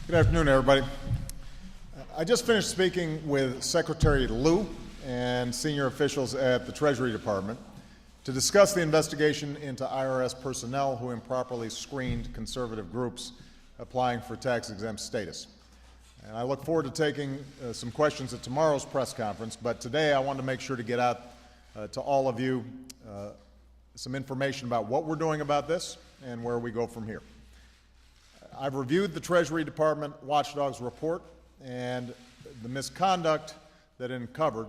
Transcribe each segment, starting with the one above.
Good afternoon, everybody. I just finished speaking with Secretary Lew and senior officials at the Treasury Department to discuss the investigation into IRS personnel who improperly screened conservative groups applying for tax-exempt status. And I look forward to taking some questions at tomorrow's press conference, but today I wanted to make sure to get out to all of you some information about what we're doing about this and where we go from here. I've reviewed the Treasury Department Watchdog's report, and the misconduct that it uncovered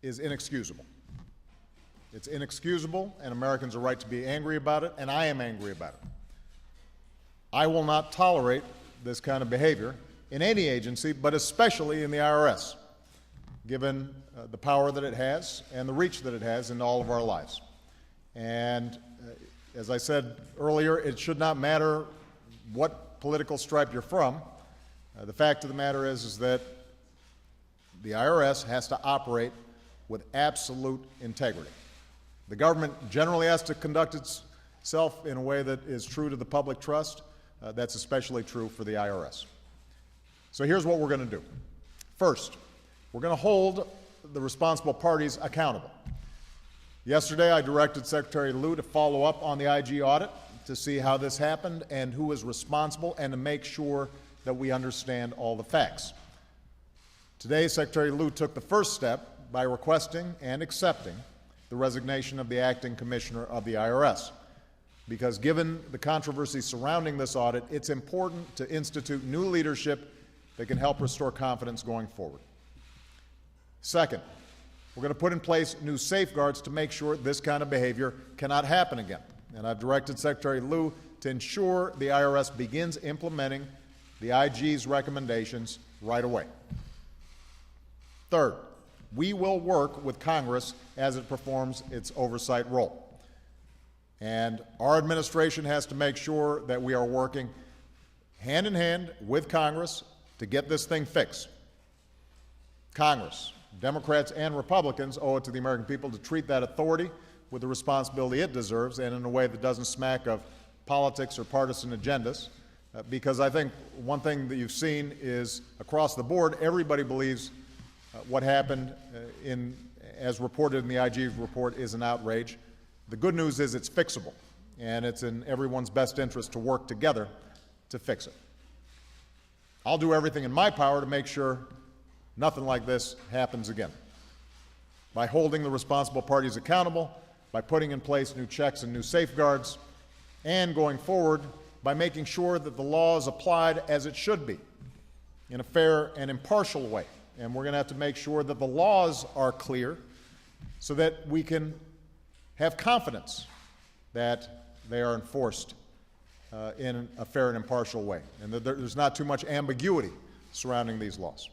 is inexcusable. It's inexcusable, and Americans are right to be angry about it, and I am angry about it. I will not tolerate this kind of behavior in any agency, but especially in the IRS, given the power that it has and the reach that it has in all of our lives. And as I said earlier, it should not matter what political stripe you're from. The fact of the matter is that the IRS has to operate with absolute integrity. The government generally has to conduct itself in a way that is true to the public trust. That's especially true for the IRS. So here's what we're going to do. First, we're going to hold the responsible parties accountable. Yesterday, I directed Secretary Lew to follow up on the IG audit to see how this happened and who is responsible and to make sure that we understand all the facts. Today, Secretary Lew took the first step by requesting and accepting the resignation of the acting commissioner of the IRS, because given the controversy surrounding this audit, it's important to institute new leadership that can help restore confidence going forward. Second, we're going to put in place new safeguards to make sure this kind of behavior cannot happen again. And I've directed Secretary Lew to ensure the IRS begins implementing the IG's recommendations right away. Third, we will work with Congress as it performs its oversight role. And our administration has to make sure that we are working hand in hand with Congress to get this thing fixed. Congress, Democrats and Republicans, owe it to the American people to treat that authority with the responsibility it deserves and in a way that doesn't smack of politics or partisan agendas. Because I think one thing that you've seen is across the board, everybody believes what happened as reported in the IG report is an outrage. The good news is it's fixable, and it's in everyone's best interest to work together to fix it. I'll do everything in my power to make sure nothing like this happens again, by holding the responsible parties accountable, by putting in place new checks and new safeguards, and going forward by making sure that the law is applied as it should be, in a fair and impartial way. And we're going to have to make sure that the laws are clear so that we can have confidence that they are enforced in a fair and impartial way, and that there's not too much ambiguity surrounding these laws.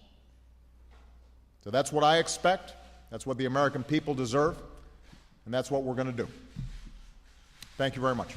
So that's what I expect, that's what the American people deserve, and that's what we're going to do. Thank you very much.